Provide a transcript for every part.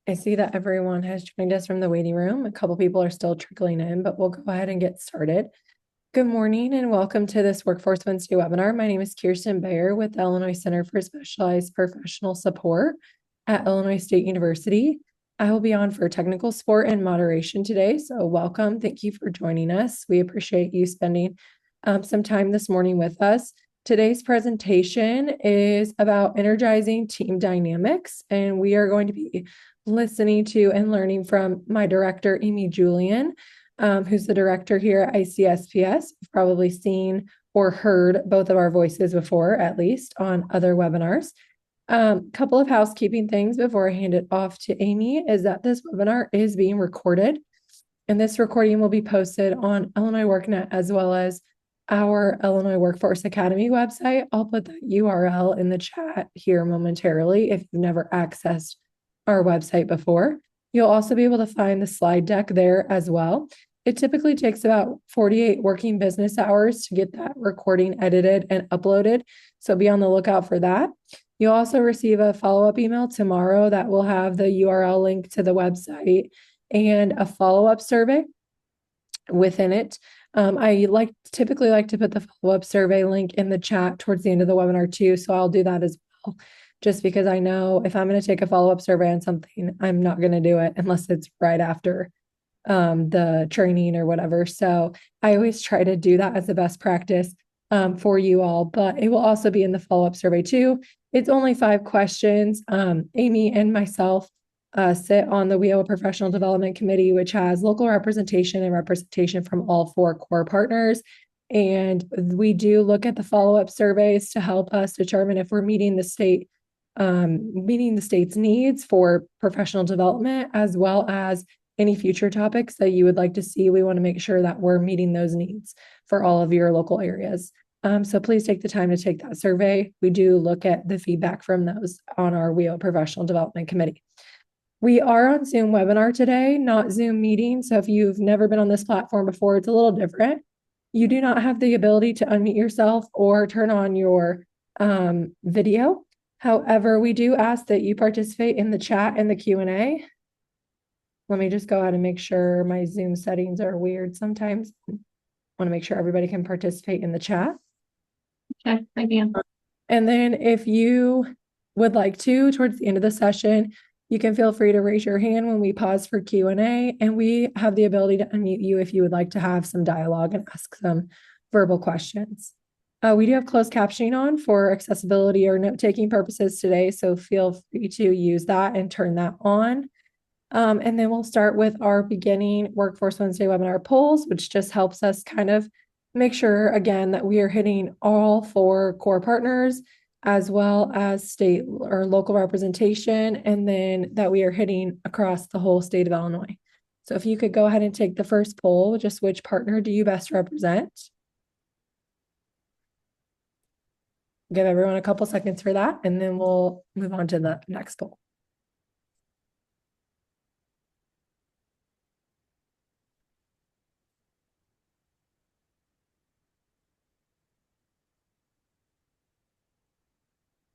I see that everyone has joined us from the waiting room. A couple people are still trickling in, but we'll go ahead and get started. Good morning and welcome to this Workforce Wednesday webinar. My name is Kirsten Bayer with the Illinois Center for Specialized Professional Support at Illinois State University. I will be on for technical support and moderation today, so welcome. Thank you for joining us. We appreciate you spending some time this morning with us. Today's presentation is about energizing team dynamics, and we are going to be listening to and learning from my director, Amy Julian, who's the director here at ICSPS. You've probably seen or heard both of our voices before, at least on other webinars. Couple of housekeeping things before I hand it off to Amy is that this webinar is being recorded, and this recording will be posted on Illinois WorkNet as well as our Illinois Workforce Academy website. I'll put that URL in the chat here momentarily if you've never accessed our website before. You'll also be able to find the slide deck there as well. It typically takes about 48 working business hours to get that recording edited and uploaded, so be on the lookout for that. You'll also receive a follow-up email tomorrow that will have the URL link to the website and a follow-up survey within it. I typically like to put the follow-up survey link in the chat towards the end of the webinar too, so I'll do that as well, just because I know if I'm going to take a follow-up survey on something, I'm not going to do it unless it's right after the training or whatever. So I always try to do that as a best practice for you all, but it will also be in the follow-up survey too. It's only 5 questions. Amy and myself sit on the WEO Professional Development Committee, which has local representation and representation from all 4 core partners. And we do look at the follow-up surveys to help us determine if we're meeting the state's needs for professional development, as well as any future topics that you would like to see. We want to make sure that we're meeting those needs for all of your local areas. So please take the time to take that survey. We do look at the feedback from those on our WEO Professional Development Committee. We are on Zoom webinar today, not Zoom meeting. So if you've never been on this platform before, it's a little different. You do not have the ability to unmute yourself or turn on your video. However, we do ask that you participate in the chat and the Q&A. Let me just go ahead and make sure my Zoom settings are weird sometimes. I want to make sure everybody can participate in the chat. Okay, thank you. And then if you would like to, towards the end of the session, you can feel free to raise your hand when we pause for Q&A, and we have the ability to unmute you if you would like to have some dialogue and ask some verbal questions. We do have closed captioning on for accessibility or note-taking purposes today, so feel free to use that and turn that on. And then we'll start with our beginning Workforce Wednesday webinar polls, which just helps us kind of make sure, again, that we are hitting all 4 core partners, as well as state or local representation, and then that we are hitting across the whole state of Illinois. So if you could go ahead and take the first poll, just which partner do you best represent? Give everyone a couple seconds for that, and then we'll move on to the next poll.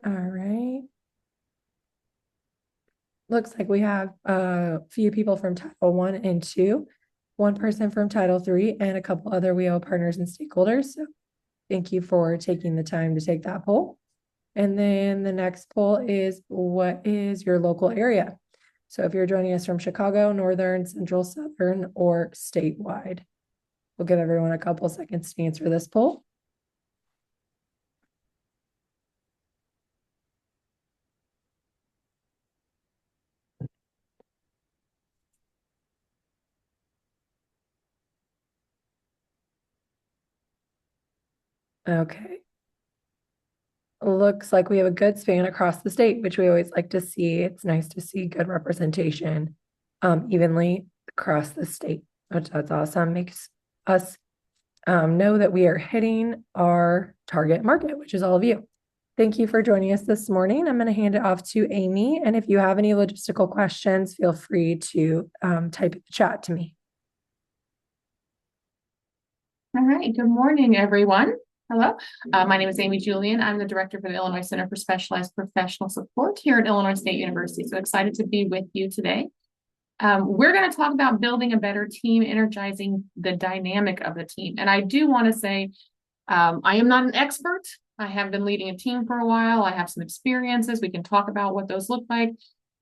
All right. Looks like we have a few people from Title I and II, 1 person from Title III, and a couple other WEO partners and stakeholders. So thank you for taking the time to take that poll. And then the next poll is, what is your local area? So if you're joining us from Chicago, Northern, Central, Southern, or statewide. We'll give everyone a couple seconds to answer this poll. Okay. Looks like we have a good span across the state, which we always like to see. It's nice to see good representation evenly across the state, which that's awesome. Makes us know that we are hitting our target market, which is all of you. Thank you for joining us this morning. I'm going to hand it off to Amy. And if you have any logistical questions, feel free to type in the chat to me. All right, good morning, everyone. Hello, my name is Amy Julian. I'm the director for the Illinois Center for Specialized Professional Support here at Illinois State University. So excited to be with you today. We're going to talk about building a better team, energizing the dynamic of the team. And I do want to say, I am not an expert. I have been leading a team for a while. I have some experiences. We can talk about what those look like,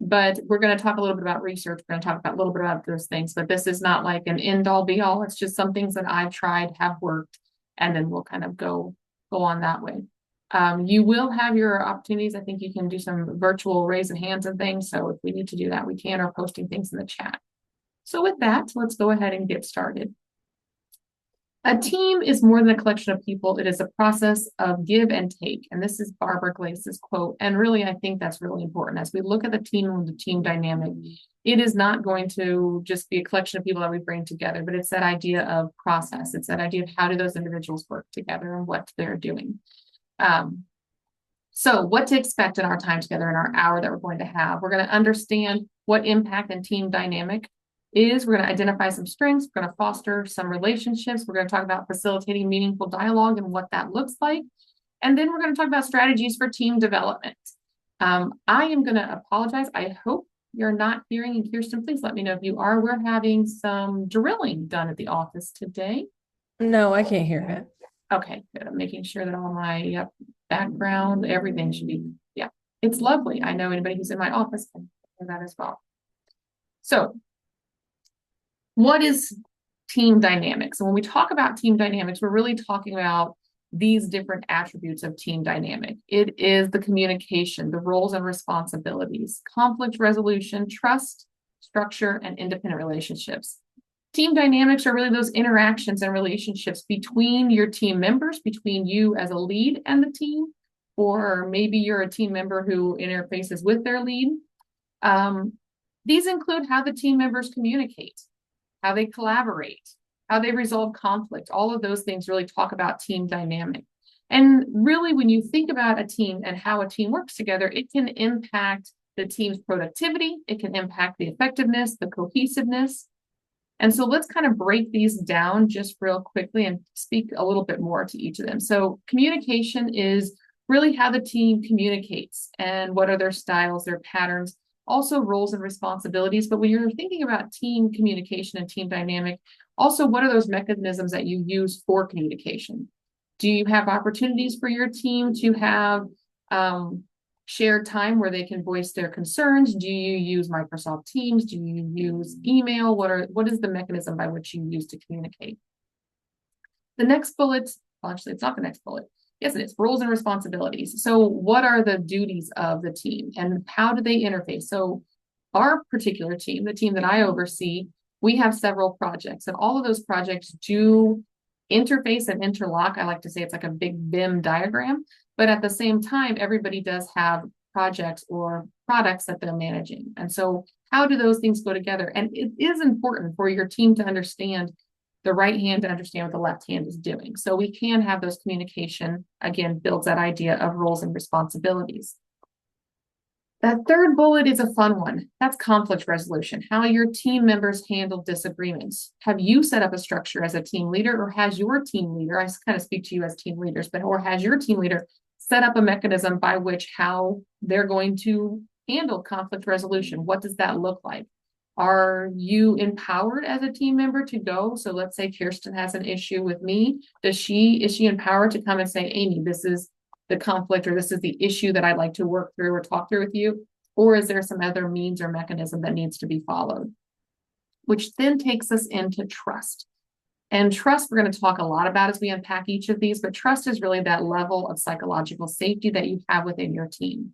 but we're going to talk a little bit about research. We're going to talk about a little bit about those things, but this is not like an end all be all. It's just some things that I've tried, have worked, and then we'll kind of go on that way. You will have your opportunities. I think you can do some virtual raise of hands and things. So if we need to do that, we can, or posting things in the chat. So with that, let's go ahead and get started. A team is more than a collection of people. It is a process of give and take. And this is Barbara Glace's quote. And really, I think that's really important. As we look at the team and the team dynamic, it is not going to just be a collection of people that we bring together, but it's that idea of process. It's that idea of how do those individuals work together and what they're doing. So what to expect in our time together in our hour that we're going to have. We're going to understand what impact and team dynamic is. We're going to identify some strengths. We're going to foster some relationships. We're going to talk about facilitating meaningful dialogue and what that looks like. And then we're going to talk about strategies for team development. I am going to apologize. I hope you're not hearing, and Kirsten, please let me know if you are. We're having some drilling done at the office today. No, I can't hear it. Okay, good. I'm making sure that all my background, everything should be, it's lovely. I know anybody who's in my office can hear that as well. So what is team dynamics? And when we talk about team dynamics, we're really talking about these different attributes of team dynamic. It is the communication, the roles and responsibilities, conflict resolution, trust, structure, and independent relationships. Team dynamics are really those interactions and relationships between your team members, between you as a lead and the team, or maybe you're a team member who interfaces with their lead. These include how the team members communicate, how they collaborate, how they resolve conflict. All of those things really talk about team dynamic. And really, when you think about a team and how a team works together, it can impact the team's productivity. It can impact the effectiveness, the cohesiveness. And so let's kind of break these down just real quickly and speak a little bit more to each of them. So communication is really how the team communicates and what are their styles, their patterns, also roles and responsibilities. But when you're thinking about team communication and team dynamic, also what are those mechanisms that you use for communication? Do you have opportunities for your team to have shared time where they can voice their concerns? Do you use Microsoft Teams? Do you use email? What is the mechanism by which you use to communicate? The next bullet, well, actually, it's not the next bullet. Yes, it is. Roles and responsibilities. So what are the duties of the team and how do they interface? So our particular team, the team that I oversee, we have several projects, and all of those projects do interface and interlock. I like to say it's like a big Venn diagram, but at the same time, everybody does have projects or products that they're managing. And so how do those things go together? And it is important for your team to understand the right hand to understand what the left hand is doing. So we can have those communication, again, builds that idea of roles and responsibilities. That third bullet is a fun one. That's conflict resolution, how your team members handle disagreements. Have you set up a structure as a team leader, or has your team leader, I kind of speak to you as team leaders, but or has your team leader set up a mechanism by which how they're going to handle conflict resolution? What does that look like? Are you empowered as a team member to go? So let's say Kirsten has an issue with me. Is she empowered to come and say, Amy, this is the conflict, or this is the issue that I'd like to work through or talk through with you? Or is there some other means or mechanism that needs to be followed? Which then takes us into trust. And trust, we're going to talk a lot about as we unpack each of these, but trust is really that level of psychological safety that you have within your team.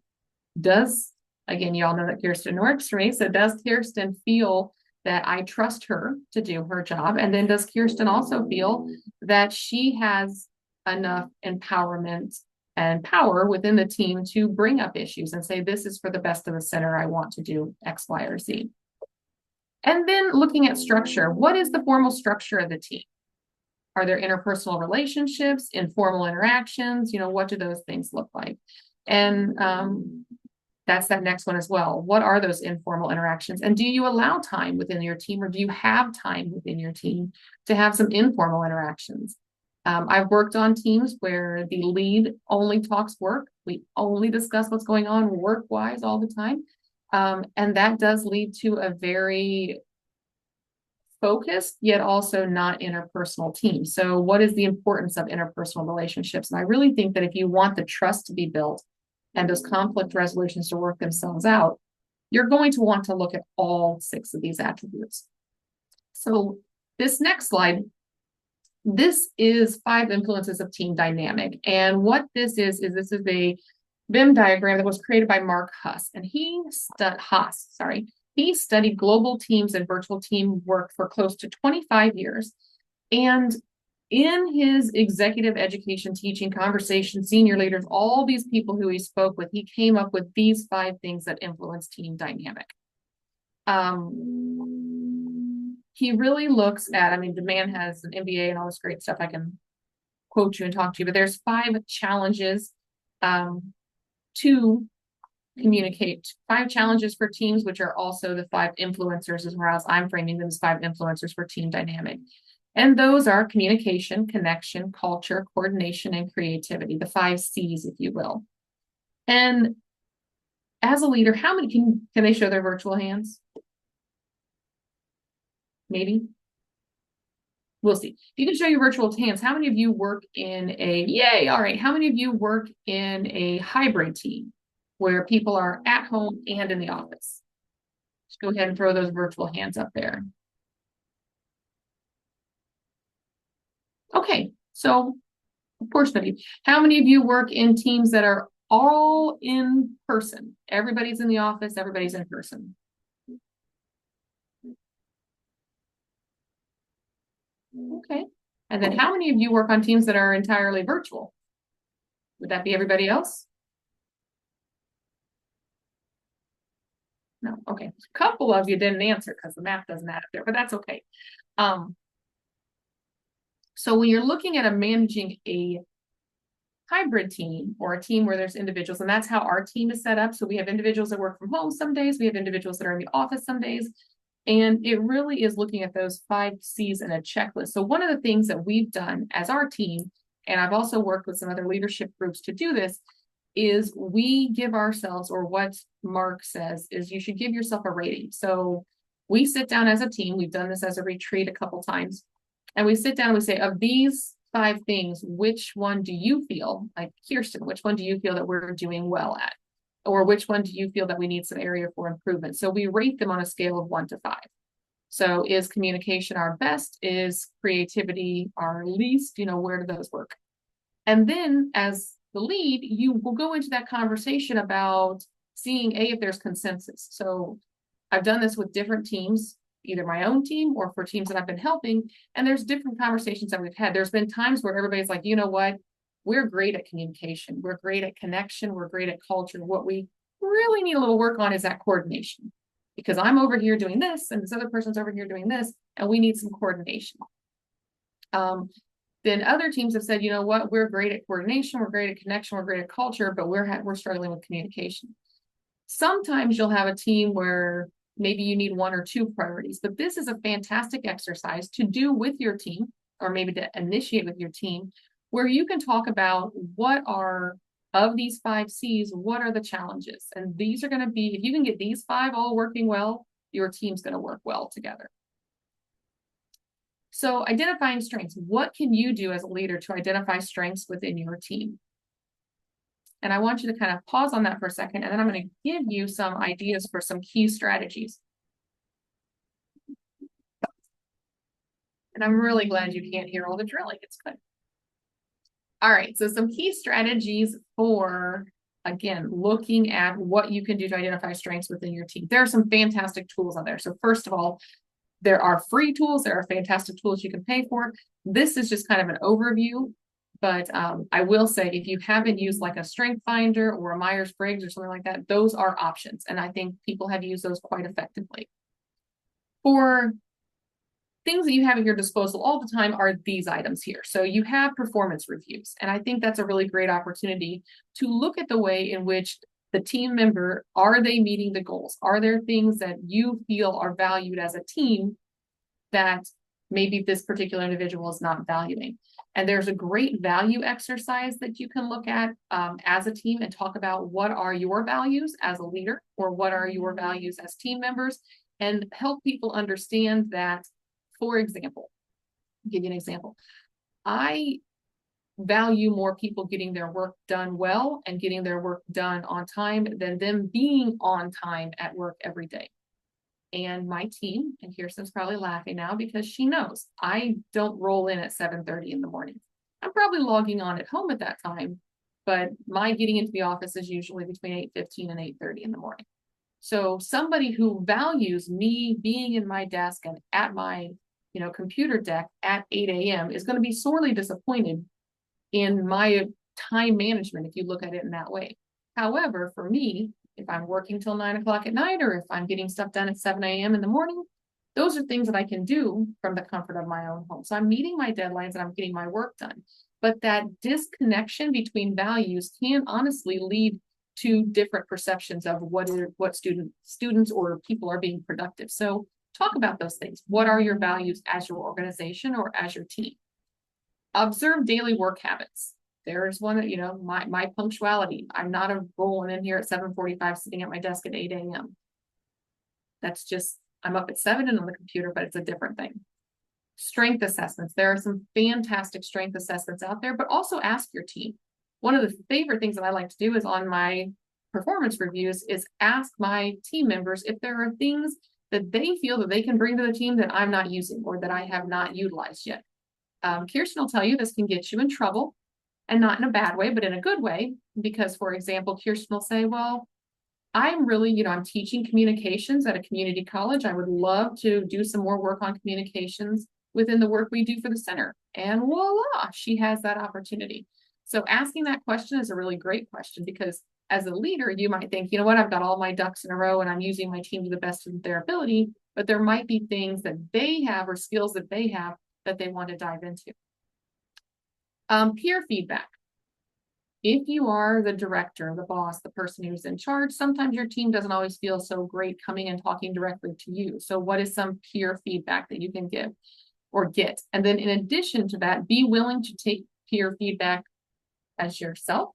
Again, you all know that Kirsten works for me, so does Kirsten feel that I trust her to do her job? And then does Kirsten also feel that she has enough empowerment and power within the team to bring up issues and say, this is for the best of the center, I want to do X, Y, or Z. And then looking at structure, what is the formal structure of the team? Are there interpersonal relationships, informal interactions? What do those things look like? And that's that next one as well. What are those informal interactions? And do you allow time within your team, or do you have time within your team to have some informal interactions? I've worked on teams where the lead only talks work. We only discuss what's going on work-wise all the time. And that does lead to a very focused, yet also not interpersonal team. So what is the importance of interpersonal relationships? And I really think that if you want the trust to be built and those conflict resolutions to work themselves out, you're going to want to look at all 6 of these attributes. So this next slide, this is 5 influences of team dynamic. And what this is this is a BIM diagram that was created by Mark Huss. And he studied global teams and virtual team work for close to 25 years. And in his executive education, teaching, conversation, senior leaders, all these people who he spoke with, he came up with these 5 things that influence team dynamic. He really looks at, I mean, the man has an MBA and all this great stuff. I can quote you and talk to you, but there's 5 challenges to communicate, 5 challenges for teams, which are also the 5 influencers, as well as I'm framing them as 5 influencers for team dynamic. And those are communication, connection, culture, coordination, and creativity, the 5 C's, if you will. And as a leader, how many can they show their virtual hands? Maybe. We'll see. If you can show your virtual hands, how many of you work in yay, all right, how many of you work in a hybrid team where people are at home and in the office? Just go ahead and throw those virtual hands up there. Okay, so a portion of you. How many of you work in teams that are all in person? Everybody's in the office, everybody's in person. Okay, and then how many of you work on teams that are entirely virtual? Would that be everybody else? No, okay. A couple of you didn't answer because the math doesn't add up there, but that's okay. So when you're looking at managing a hybrid team or a team where there's individuals, and that's how our team is set up. So we have individuals that work from home some days, we have individuals that are in the office some days, and it really is looking at those 5 C's in a checklist. So one of the things that we've done as our team, and I've also worked with some other leadership groups to do this, is we give ourselves, or what Mark says is you should give yourself a rating. So we sit down as a team, we've done this as a retreat a couple times, and we sit down and we say, of these 5 things, which one do you feel, like Kirsten, which one do you feel that we're doing well at? Or which one do you feel that we need some area for improvement? So we rate them on a scale of 1 to 5. So is communication our best? Is creativity our least? Where do those work? And then as the lead, you will go into that conversation about seeing if there's consensus. So I've done this with different teams, either my own team or for teams that I've been helping, and there's different conversations that we've had. There's been times where everybody's like, you know what? We're great at communication. We're great at connection. We're great at culture. What we really need a little work on is that coordination, because I'm over here doing this and this other person's over here doing this, and we need some coordination. Then other teams have said, you know what? We're great at coordination. We're great at connection. We're great at culture, but we're struggling with communication. Sometimes you'll have a team where maybe you need 1 or 2 priorities, but this is a fantastic exercise to do with your team, or maybe to initiate with your team, where you can talk about what are, of these 5 C's, what are the challenges? And these are going to be, if you can get these 5 all working well, your team's going to work well together. So identifying strengths, what can you do as a leader to identify strengths within your team? And I want you to kind of pause on that for a second, and then I'm going to give you some ideas for some key strategies. And I'm really glad you can't hear all the drilling. It's good. All right, so some key strategies for, again, looking at what you can do to identify strengths within your team. There are some fantastic tools out there. So first of all, there are free tools. There are fantastic tools you can pay for. This is just kind of an overview. But I will say, if you haven't used like a Strength Finder or a Myers-Briggs or something like that, those are options. And I think people have used those quite effectively. For things that you have at your disposal all the time are these items here. So you have performance reviews. And I think that's a really great opportunity to look at the way in which the team member, are they meeting the goals? Are there things that you feel are valued as a team that maybe this particular individual is not valuing. And there's a great value exercise that you can look at as a team and talk about what are your values as a leader or what are your values as team members, and help people understand that. For example, I'll give you an example. I value more people getting their work done well and getting their work done on time than them being on time at work every day. And my team, and Kirsten's probably laughing now because she knows I don't roll in at 7:30 in the morning. I'm probably logging on at home at that time, but my getting into the office is usually between 8:15 and 8:30 in the morning. So somebody who values me being in my desk and at my computer deck at 8 a.m. is going to be sorely disappointed in my time management if you look at it in that way. However, for me, if I'm working till 9 o'clock at night, or if I'm getting stuff done at 7 a.m. in the morning, those are things that I can do from the comfort of my own home. So I'm meeting my deadlines and I'm getting my work done. But that disconnection between values can honestly lead to different perceptions of what students or people are being productive. So talk about those things. What are your values as your organization or as your team? Observe daily work habits. There's one that, my punctuality. I'm not rolling in here at 7:45, sitting at my desk at 8 a.m. That's just, I'm up at 7 and on the computer, but it's a different thing. Strength assessments. There are some fantastic strength assessments out there, but also ask your team. One of the favorite things that I like to do is on my performance reviews is ask my team members if there are things that they feel that they can bring to the team that I'm not using or that I have not utilized yet. Kirsten will tell you this can get you in trouble, and not in a bad way, but in a good way. Because, for example, Kirsten will say, well, I'm really, I'm teaching communications at a community college. I would love to do some more work on communications within the work we do for the center. And voila, she has that opportunity. So asking that question is a really great question, because as a leader, you might think, you know what, I've got all my ducks in a row and I'm using my team to the best of their ability, but there might be things that they have or skills that they have that they want to dive into. Peer feedback. If you are the director, the boss, the person who's in charge, sometimes your team doesn't always feel so great coming and talking directly to you. So what is some peer feedback that you can give or get? And then in addition to that, be willing to take peer feedback as yourself.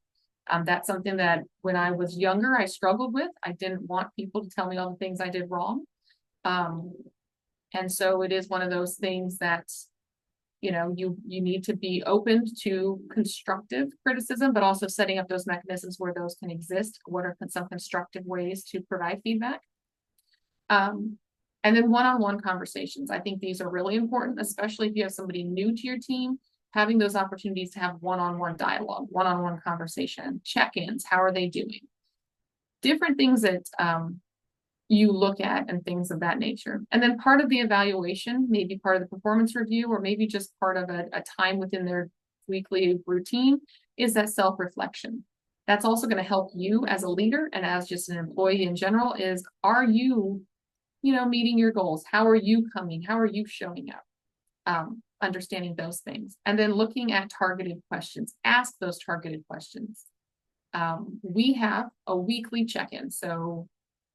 That's something that when I was younger, I struggled with. I didn't want people to tell me all the things I did wrong. And so it is one of those things that you need to be open to constructive criticism, but also setting up those mechanisms where those can exist. What are some constructive ways to provide feedback? And then one-on-one conversations. I think these are really important, especially if you have somebody new to your team, having those opportunities to have one-on-one dialogue, one-on-one conversation, check-ins. How are they doing? Different things that you look at and things of that nature. And then part of the evaluation, maybe part of the performance review, or maybe just part of a time within their weekly routine, is that self-reflection. That's also going to help you as a leader and as just an employee in general is, are you, meeting your goals? How are you coming? How are you showing up? Understanding those things. And then looking at targeted questions. Ask those targeted questions. We have a weekly check-in. So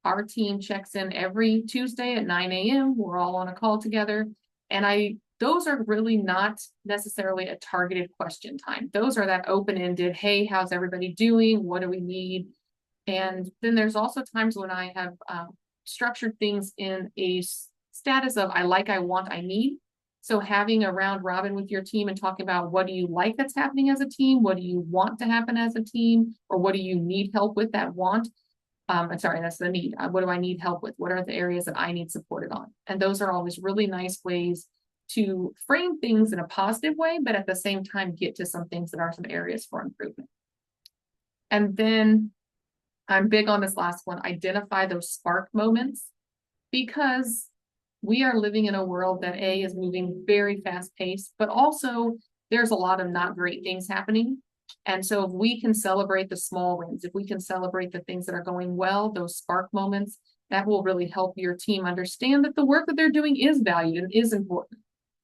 our team checks in every Tuesday at 9 a.m. We're all on a call together. And those are really not necessarily a targeted question time. Those are that open-ended, hey, how's everybody doing? What do we need? And then there's also times when I have structured things in a status of I like, I want, I need. So having a round robin with your team and talking about what do you like that's happening as a team? What do you want to happen as a team? Or what do you need help with that want? I'm sorry, that's the need. What do I need help with? What are the areas that I need supported on? And those are always really nice ways to frame things in a positive way, but at the same time, get to some things that are some areas for improvement. And then I'm big on this last one, identify those spark moments, because we are living in a world that is moving very fast paced, but also there's a lot of not great things happening. And so if we can celebrate the small wins, if we can celebrate the things that are going well, those spark moments, that will really help your team understand that the work that they're doing is valued and is important.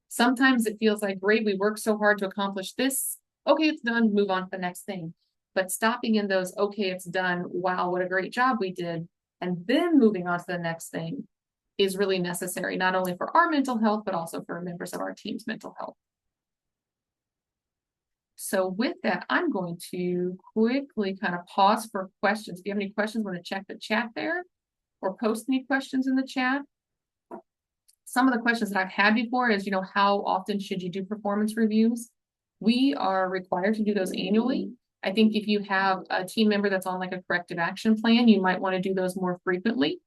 Sometimes it feels like, great, we worked so hard to accomplish this. Okay, it's done, move on to the next thing. But stopping in those, okay, it's done, wow, what a great job we did, and then moving on to the next thing is really necessary, not only for our mental health, but also for members of our team's mental health. So with that, I'm going to quickly kind of pause for questions. If you have any questions, want to check the chat there or post any questions in the chat. Some of the questions that I've had before is, how often should you do performance reviews? We are required to do those annually. I think if you have a team member that's on like a corrective action plan, you might want to do those more frequently.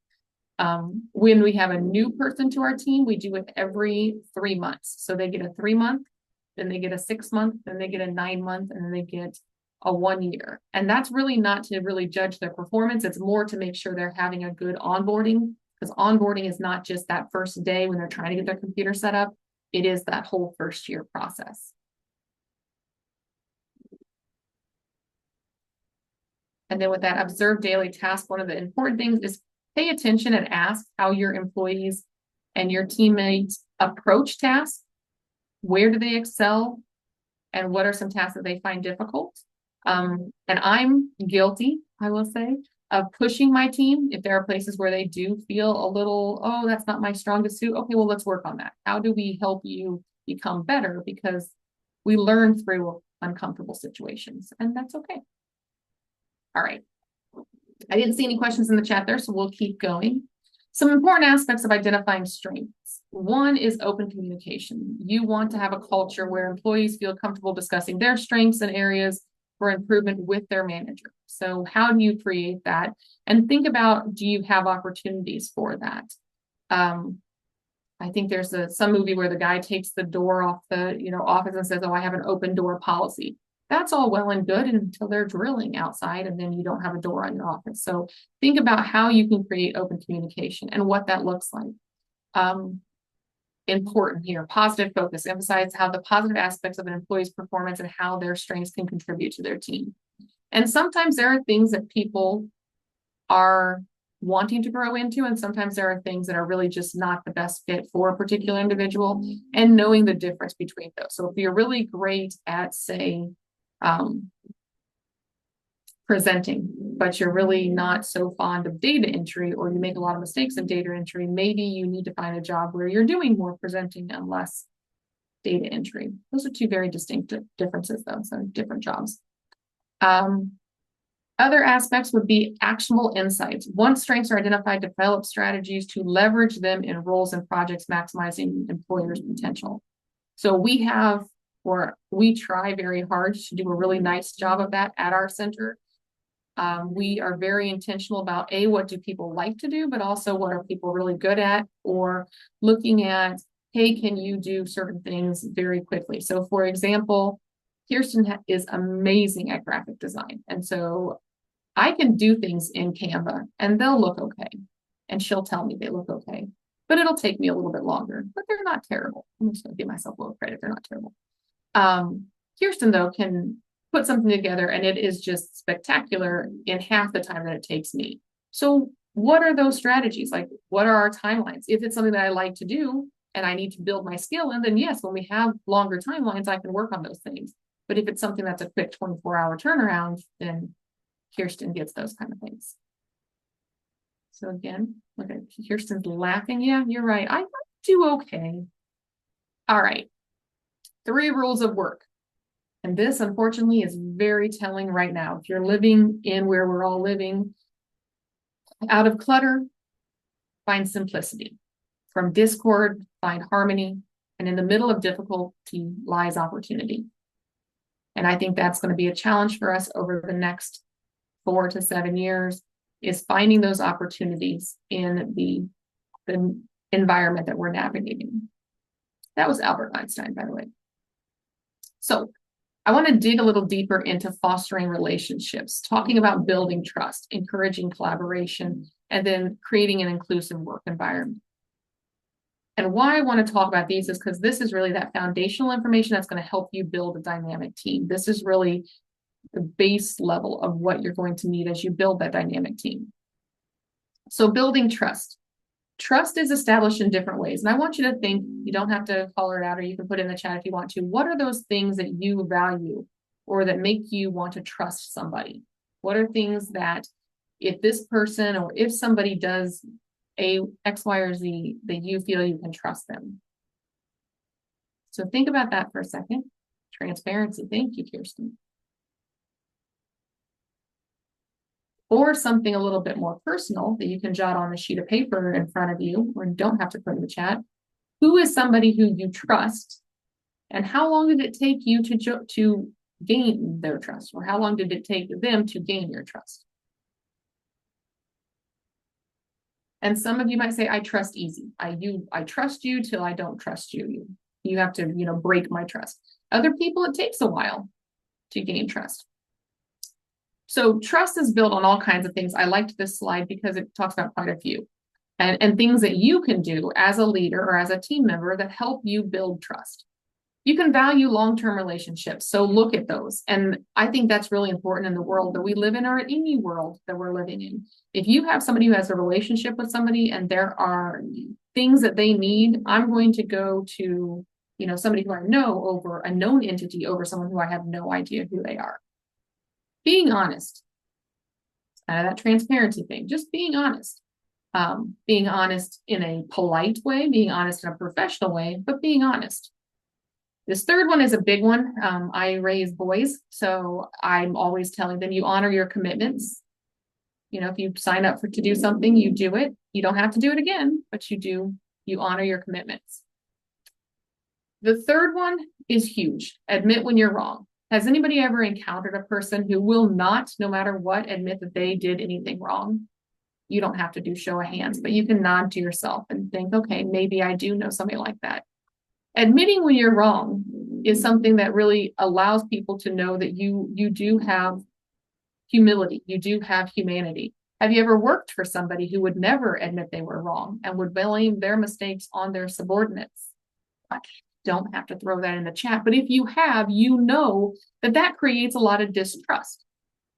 When we have a new person to our team, we do it every 3 months. So they get a 3-month, then they get a 6-month, then they get a 9-month, and then they get a 1 year. And that's really not to really judge their performance. It's more to make sure they're having a good onboarding, because onboarding is not just that first day when they're trying to get their computer set up. It is that whole first year process. And then with that observed daily task, one of the important things is pay attention and ask how your employees and your teammates approach tasks. Where do they excel? And what are some tasks that they find difficult? And I'm guilty, I will say, of pushing my team. If there are places where they do feel a little, oh, that's not my strongest suit. Okay, well, let's work on that. How do we help you become better? Because we learn through uncomfortable situations, and that's okay. All right. I didn't see any questions in the chat there, so we'll keep going. Some important aspects of identifying strengths. One is open communication. You want to have a culture where employees feel comfortable discussing their strengths and areas for improvement with their manager. So how do you create that? And think about, do you have opportunities for that? I think there's some movie where the guy takes the door off the office and says, oh, I have an open door policy. That's all well and good until they're drilling outside and then you don't have a door on your office. So think about how you can create open communication and what that looks like. Important here, positive focus, emphasize how the positive aspects of an employee's performance and how their strengths can contribute to their team. And sometimes there are things that people are wanting to grow into, and sometimes there are things that are really just not the best fit for a particular individual, and knowing the difference between those. So if you're really great at, say, presenting, but you're really not so fond of data entry, or you make a lot of mistakes in data entry, maybe you need to find a job where you're doing more presenting and less data entry. Those are two very distinct differences, though, so different jobs. Other aspects would be actionable insights. Once strengths are identified, develop strategies to leverage them in roles and projects, maximizing employers' potential. So we try very hard to do a really nice job of that at our center. We are very intentional about what do people like to do, but also what are people really good at, or looking at, hey, can you do certain things very quickly? So for example, Kirsten is amazing at graphic design. And so I can do things in Canva and they'll look okay. And she'll tell me they look okay, but it'll take me a little bit longer, but they're not terrible. I'm just gonna give myself a little credit. They're not terrible. Kirsten, though, can put something together and it is just spectacular in half the time that it takes me. So what are those strategies? Like, what are our timelines? If it's something that I like to do and I need to build my skill in, then yes, when we have longer timelines, I can work on those things. But if it's something that's a quick 24-hour turnaround, then Kirsten gets those kind of things. So again, look at Kirsten's laughing. Yeah, you're right. I do okay. All right. 3 rules of work. And this, unfortunately, is very telling right now. If you're living in where we're all living, out of clutter, find simplicity. From discord, find harmony. And in the middle of difficulty lies opportunity. And I think that's going to be a challenge for us over the next 4 to 7 years, is finding those opportunities in the environment that we're navigating. That was Albert Einstein, by the way. So I want to dig a little deeper into fostering relationships, talking about building trust, encouraging collaboration, and then creating an inclusive work environment. And why I want to talk about these is because this is really that foundational information that's going to help you build a dynamic team. This is really the base level of what you're going to need as you build that dynamic team. So building trust. Trust is established in different ways. And I want you to think, you don't have to color it out, or you can put it in the chat if you want to. What are those things that you value or that make you want to trust somebody? What are things that if this person or if somebody does a X, Y, or Z that you feel you can trust them. So think about that for a second. Transparency. Thank you, Kirsten. Or something a little bit more personal that you can jot on a sheet of paper in front of you, or don't have to put in the chat. Who is somebody who you trust, and how long did it take you to gain their trust, or how long did it take them to gain your trust? And some of you might say, I trust easy. I trust you till I don't trust you. You have to, break my trust. Other people, it takes a while to gain trust. So trust is built on all kinds of things. I liked this slide because it talks about quite a few and things that you can do as a leader or as a team member that help you build trust. You can value long-term relationships. So look at those. And I think that's really important in the world that we live in, or any world that we're living in. If you have somebody who has a relationship with somebody and there are things that they need, I'm going to go to, somebody who I know over a known entity over someone who I have no idea who they are. Being honest, that transparency thing, just being honest in a polite way, being honest in a professional way, but being honest. This third one is a big one. I raise boys, so I'm always telling them you honor your commitments. If you sign up to do something, you do it. You don't have to do it again, but you honor your commitments. The third one is huge. Admit when you're wrong. Has anybody ever encountered a person who will not, no matter what, admit that they did anything wrong? You don't have to do show of hands, but you can nod to yourself and think, okay, maybe I do know somebody like that. Admitting when you're wrong is something that really allows people to know that you do have humility, you do have humanity. Have you ever worked for somebody who would never admit they were wrong and would blame their mistakes on their subordinates? I don't have to throw that in the chat, but if you have, you know that creates a lot of distrust.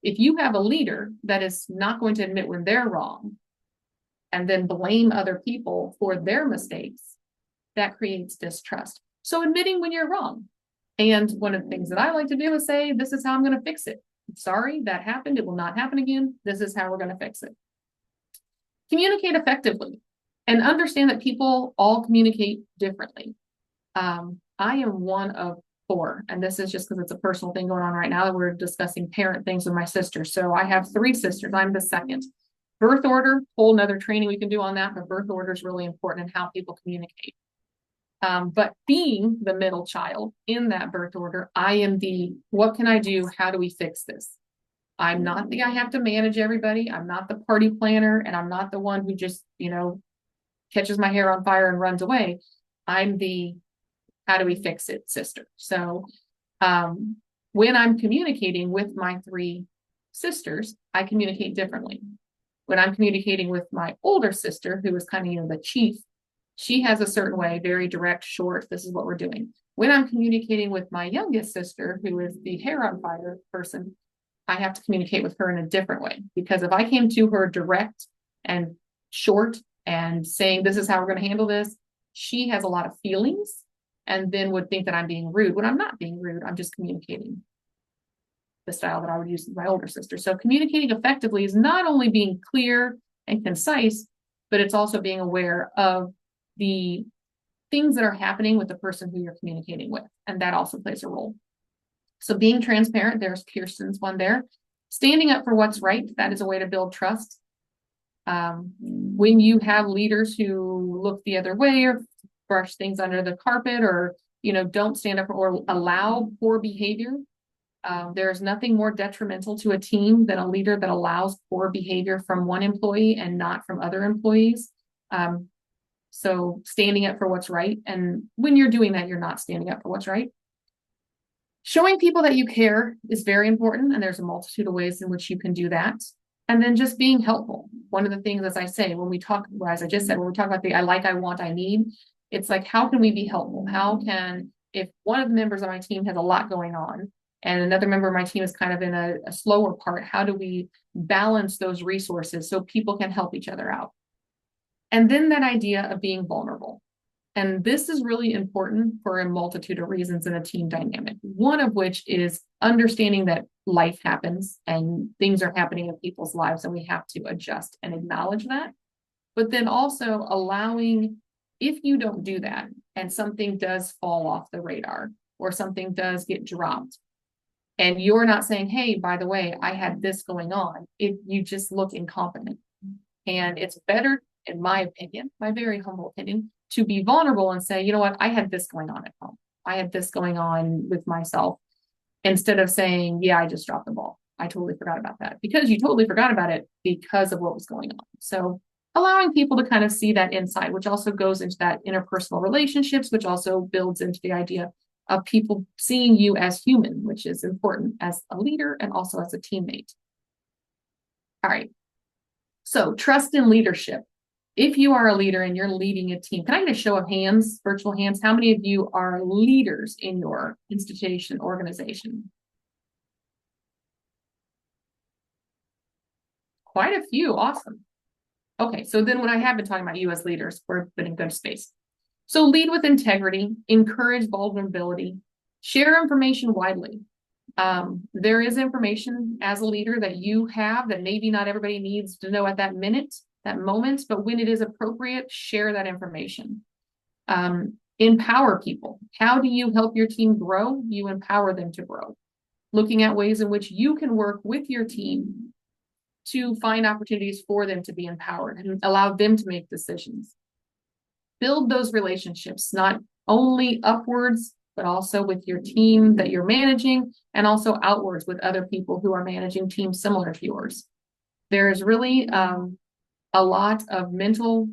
If you have a leader that is not going to admit when they're wrong and then blame other people for their mistakes, that creates distrust. So admitting when you're wrong. And one of the things that I like to do is say, this is how I'm going to fix it. I'm sorry, that happened. It will not happen again. This is how we're going to fix it. Communicate effectively and understand that people all communicate differently. I am one of 4, and this is just because it's a personal thing going on right now. We're discussing parent things with my sister. So I have 3 sisters. I'm the second. Birth order, whole nother training we can do on that, but birth order is really important in how people communicate. But being the middle child in that birth order, I am what can I do? How do we fix this? I'm not I have to manage everybody. I'm not the party planner, and I'm not the one who just, catches my hair on fire and runs away. I'm how do we fix it sister. So when I'm communicating with my 3 sisters, I communicate differently. When I'm communicating with my older sister, who is kind of, the chief, she has a certain way, very direct, short, this is what we're doing. When I'm communicating with my youngest sister, who is the hair on fire person, I have to communicate with her in a different way. Because if I came to her direct and short and saying, this is how we're going to handle this, she has a lot of feelings and then would think that I'm being rude. When I'm not being rude, I'm just communicating the style that I would use with my older sister. So communicating effectively is not only being clear and concise, but it's also being aware of the things that are happening with the person who you're communicating with. And that also plays a role. So being transparent, there's Kirsten's one there. Standing up for what's right, that is a way to build trust. When you have leaders who look the other way or brush things under the carpet or, don't stand up or allow poor behavior, there's nothing more detrimental to a team than a leader that allows poor behavior from one employee and not from other employees. So standing up for what's right. And when you're doing that, you're not standing up for what's right. Showing people that you care is very important. And there's a multitude of ways in which you can do that. And then just being helpful. One of the things, as I say, when we talk, as I just said, when we talk about I like, I want, I need, it's like, how can we be helpful? If one of the members of my team has a lot going on and another member of my team is kind of in a slower part, how do we balance those resources so people can help each other out? And then that idea of being vulnerable. And this is really important for a multitude of reasons in a team dynamic. One of which is understanding that life happens and things are happening in people's lives and we have to adjust and acknowledge that. but then also allowing, if you don't do that and something does fall off the radar or something does get dropped, and you're not saying, hey, by the way, I had this going on, you just look incompetent. And it's better, in my opinion, my very humble opinion, to be vulnerable and say, you know what, I had this going on at home. I had this going on with myself, instead of saying, yeah, I just dropped the ball. I totally forgot about that, because you totally forgot about it because of what was going on. So allowing people to kind of see that inside, which also goes into that interpersonal relationships, which also builds into the idea of people seeing you as human, which is important as a leader and also as a teammate. All right. So trust in leadership. If you are a leader and you're leading a team, can I get a show of hands, virtual hands? How many of you are leaders in your institution, organization? Quite a few. Awesome. Okay, so then when I have been talking about you as leaders, we're in a good space. So lead with integrity, encourage vulnerability, share information widely. There is information as a leader that you have that maybe not everybody needs to know at that minute, that moment, but when it is appropriate, share that information. Empower people. How do you help your team grow? You empower them to grow. Looking at ways in which you can work with your team to find opportunities for them to be empowered and allow them to make decisions. Build those relationships, not only upwards, but also with your team that you're managing, and also outwards with other people who are managing teams similar to yours. There is really a lot of mental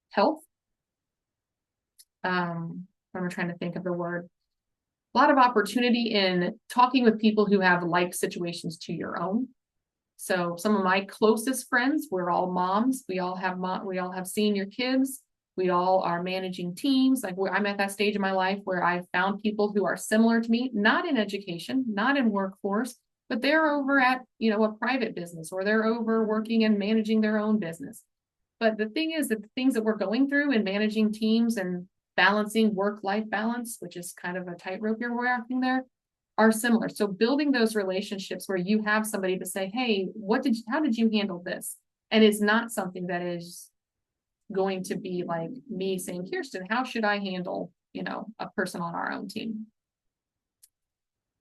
health. I'm trying to think of the word. A lot of opportunity in talking with people who have like situations to your own. So some of my closest friends, we're all moms. We all have senior kids. We all are managing teams. Like I'm at that stage in my life where I found people who are similar to me, not in education, not in workforce, but they're over at, a private business, or they're over working and managing their own business. But the thing is that the things that we're going through in managing teams and balancing work-life balance, which is kind of a tightrope you're walking there, are similar. So building those relationships where you have somebody to say, hey, how did you handle this? And it's not something that is going to be like me saying, Kirsten, how should I handle, a person on our own team?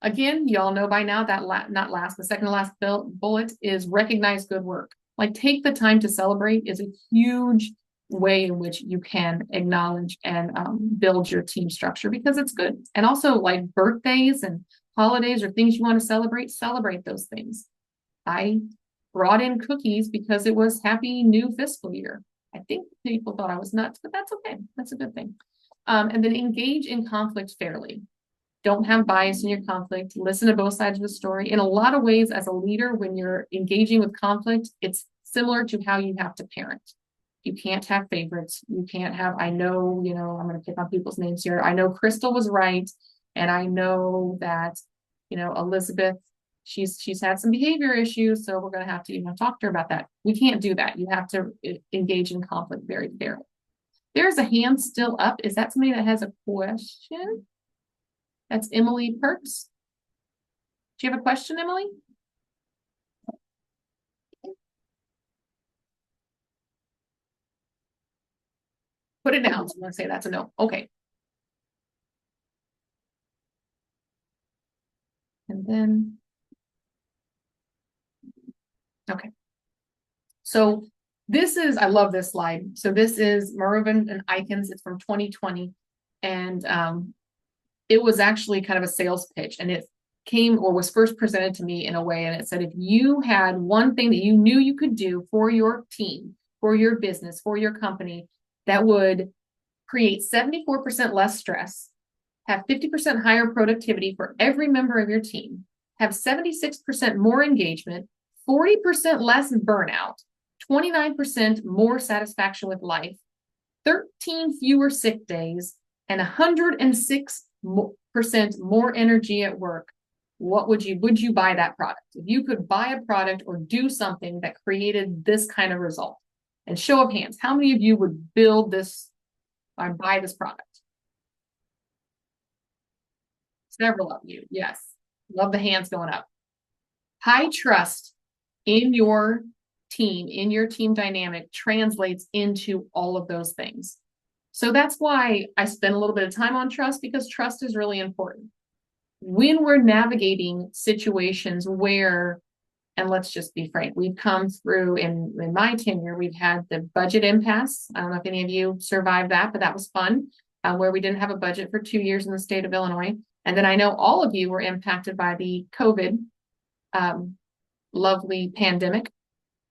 Again, y'all know by now that the second to last bullet is recognize good work. Like take the time to celebrate is a huge way in which you can acknowledge and build your team structure, because it's good. And also like birthdays and holidays or things you want to celebrate those things. I brought in cookies because it was happy new fiscal year. I think people thought I was nuts, but that's okay. That's a good thing. And then engage in conflict fairly. Don't have bias in your conflict. Listen to both sides of the story. In a lot of ways, as a leader, when you're engaging with conflict, it's similar to how you have to parent. You can't have favorites. You can't have, I'm going to pick on people's names here. I know Crystal was right. And I know that, Elizabeth, she's had some behavior issues. So we're going to have to, talk to her about that. We can't do that. You have to engage in conflict very fairly. There's a hand still up. Is that somebody that has a question? That's Emily Perks. Do you have a question, Emily? Put it down. So I'm going to say that's a no. Okay. And then, okay. So I love this slide. So this is Mervyn and Icons. It's from 2020. And it was actually kind of a sales pitch. And it came or was first presented to me in a way. And it said, if you had one thing that you knew you could do for your team, for your business, for your company, that would create 74% less stress, have 50% higher productivity for every member of your team, have 76% more engagement, 40% less burnout, 29% more satisfaction with life, 13 fewer sick days, and 106% more energy at work, would you buy that product? If you could buy a product or do something that created this kind of result, and show of hands, how many of you would build this or buy this product? Several of you, yes. Love the hands going up. High trust in your team, in your team dynamic translates into all of those things. So that's why I spend a little bit of time on trust, because trust is really important. When we're navigating situations where, and let's just be frank, we've come through in my tenure, we've had the budget impasse. I don't know if any of you survived that, but that was fun, where we didn't have a budget for 2 years in the state of Illinois. And then I know all of you were impacted by the COVID lovely pandemic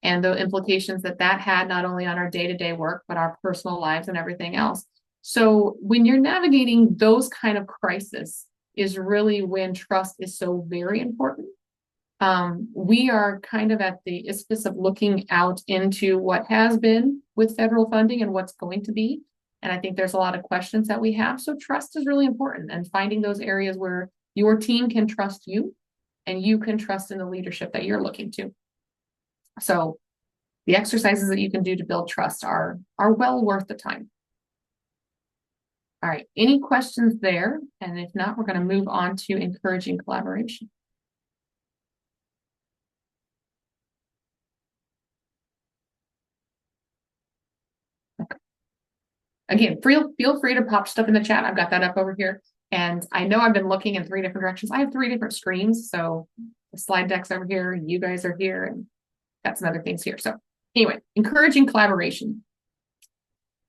and the implications that that had not only on our day-to-day work, but our personal lives and everything else. So when you're navigating those kind of crises is really when trust is so very important. We are kind of at the isthmus of looking out into what has been with federal funding and what's going to be. And I think there's a lot of questions that we have. So trust is really important, and finding those areas where your team can trust you and you can trust in the leadership that you're looking to. So the exercises that you can do to build trust are well worth the time. All right, any questions there? And if not, we're going to move on to encouraging collaboration. Okay. Again, feel free to pop stuff in the chat. I've got that up over here. And I know I've been looking in 3 different directions. I have 3 different screens. So the slide deck's over here, you guys are here, and got some other things here. So anyway, encouraging collaboration.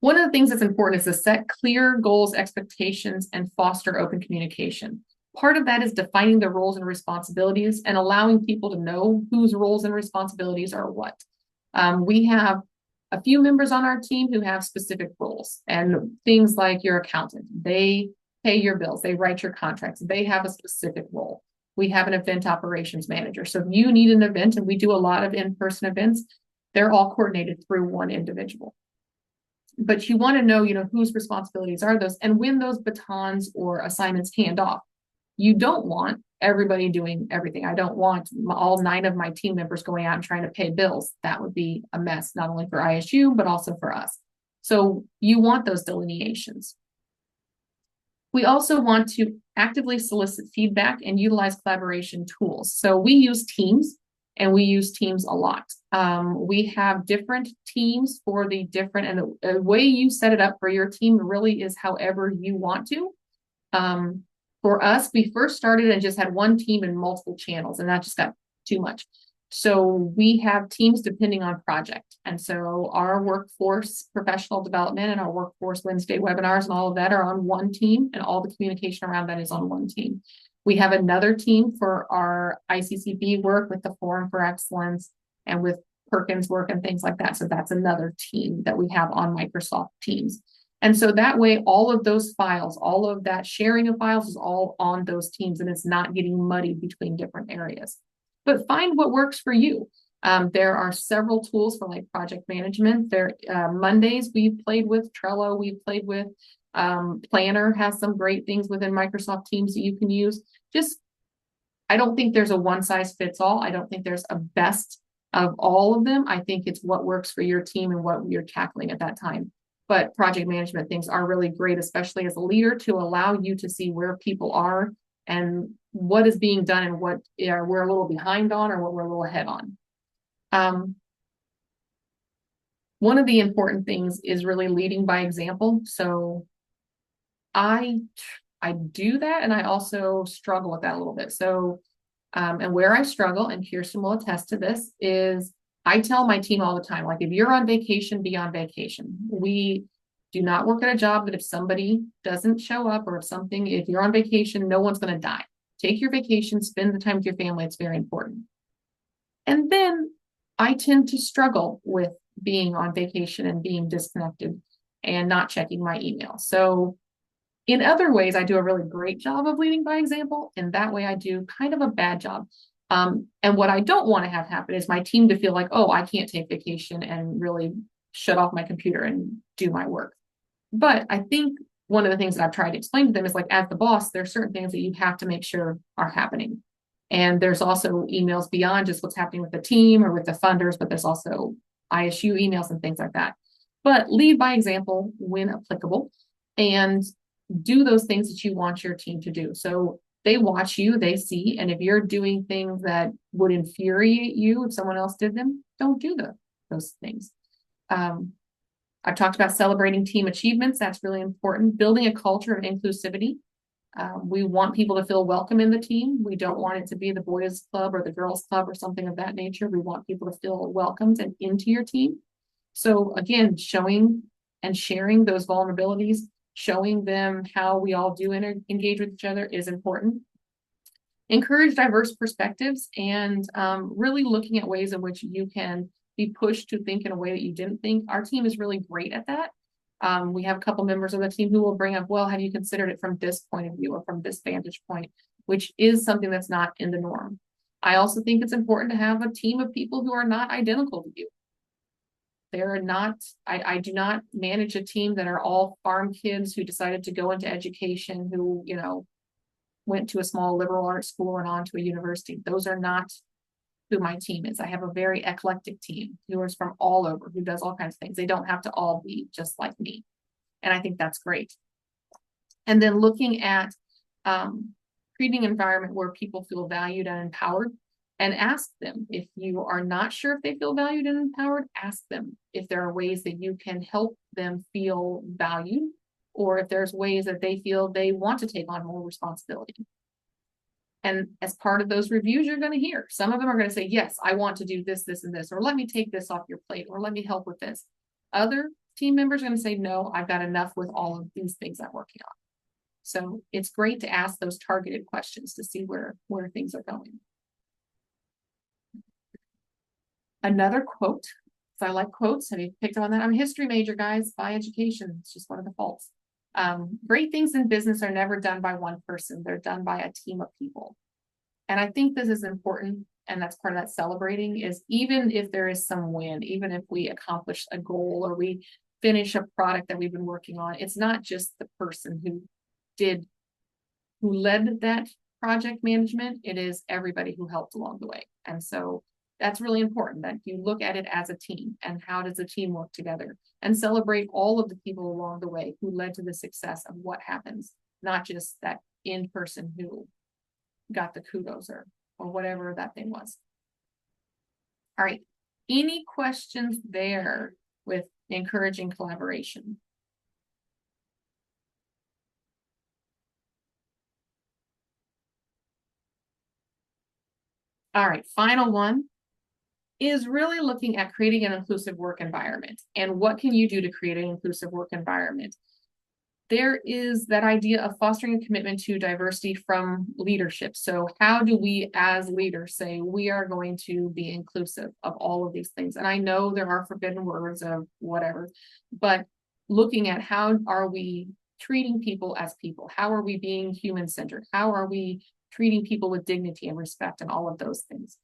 One of the things that's important is to set clear goals, expectations, and foster open communication. Part of that is defining the roles and responsibilities and allowing people to know whose roles and responsibilities are what. We have a few members on our team who have specific roles, and things like your accountant. They pay your bills, they write your contracts, they have a specific role. We have an event operations manager. So if you need an event, and we do a lot of in-person events, they're all coordinated through one individual. But you want to know, whose responsibilities are those, and when those batons or assignments hand off. You don't want everybody doing everything. I don't want all 9 of my team members going out and trying to pay bills. That would be a mess, not only for ISU, but also for us. So you want those delineations. We also want to actively solicit feedback and utilize collaboration tools. So we use Teams, and we use Teams a lot. We have different teams for the different, and the way you set it up for your team really is however you want to. For us, we first started and just had one team and multiple channels, and that just got too much. So we have teams depending on project. And so our workforce professional development and our workforce Wednesday webinars and all of that are on one team, and all the communication around that is on one team. We have another team for our ICCB work with the Forum for Excellence and with Perkins work and things like that. So that's another team that we have on Microsoft Teams. And so that way, all of those files, all of that sharing of files is all on those teams, and it's not getting muddied between different areas. But find what works for you. There are several tools for like project management. Mondays we've played with, Trello we've played with, Planner has some great things within Microsoft Teams that you can use. I don't think there's a one size fits all. I don't think there's a best of all of them. I think it's what works for your team and what you're tackling at that time. But project management things are really great, especially as a leader, to allow you to see where people are and what is being done and what we're a little behind on or what we're a little ahead on. One of the important things is really leading by example. So I do that, and I also struggle with that a little bit. So, and where I struggle, and Kirsten will attest to this, is I tell my team all the time, like, if you're on vacation, be on vacation. We do not work at a job that if somebody doesn't show up or if you're on vacation, no one's going to die. Take your vacation, spend the time with your family. It's very important. And then I tend to struggle with being on vacation and being disconnected and not checking my email. So in other ways, I do a really great job of leading by example. And that way I do kind of a bad job. And what I don't want to have happen is my team to feel like, oh, I can't take vacation and really shut off my computer and do my work. But I think one of the things that I've tried to explain to them is, like, as the boss, there's certain things that you have to make sure are happening. And there's also emails beyond just what's happening with the team or with the funders, but there's also ISU emails and things like that. But lead by example when applicable, and do those things that you want your team to do. So they watch you, they see, and if you're doing things that would infuriate you if someone else did them, don't do them. those things. I've talked about celebrating team achievements. That's really important. Building a culture of inclusivity. We want people to feel welcome in the team. We don't want it to be the boys club or the girls club or something of that nature. We want people to feel welcomed and into your team. So again, showing and sharing those vulnerabilities, showing them how we all do engage with each other is important. Encourage diverse perspectives and really looking at ways in which you can be pushed to think in a way that you didn't think. Our team is really great at that. We have a couple members of the team who will bring up, well, have you considered it from this point of view or from this vantage point, which is something that's not in the norm. I also think it's important to have a team of people who are not identical to you. They're not, I do not manage a team that are all farm kids who decided to go into education, who, you know, went to a small liberal arts school and on to a university. Those are not who my team is. I have a very eclectic team who is from all over, who does all kinds of things. They don't have to all be just like me. And I think that's great. And then looking at creating an environment where people feel valued and empowered, and ask them if you are not sure if they feel valued and empowered, ask them if there are ways that you can help them feel valued, or if there's ways that they feel they want to take on more responsibility. And as part of those reviews, you're going to hear some of them are going to say, yes, I want to do this, this, and this, or let me take this off your plate, or let me help with this. Other team members are going to say, no, I've got enough with all of these things I'm working on. So it's great to ask those targeted questions to see where things are going. Another quote, so I like quotes. Have you picked up on that? I'm a history major, guys, by education. It's just one of the faults. Great things in business are never done by one person. They're done by a team of people. And I think this is important. And that's part of that celebrating is even if there is some win, even if we accomplish a goal or we finish a product that we've been working on, it's not just the person who led that project management. It is everybody who helped along the way. And so that's really important that you look at it as a team and how does the team work together and celebrate all of the people along the way who led to the success of what happens, not just that in person who got the kudos or whatever that thing was. All right. Any questions there with encouraging collaboration? All right. Final one is really looking at creating an inclusive work environment and what can you do to create an inclusive work environment. There is that idea of fostering a commitment to diversity from leadership. So how do we as leaders say we are going to be inclusive of all of these things? And I know there are forbidden words of whatever, but looking at how are we treating people as people? How are we being human-centered? How are we treating people with dignity and respect and all of those things?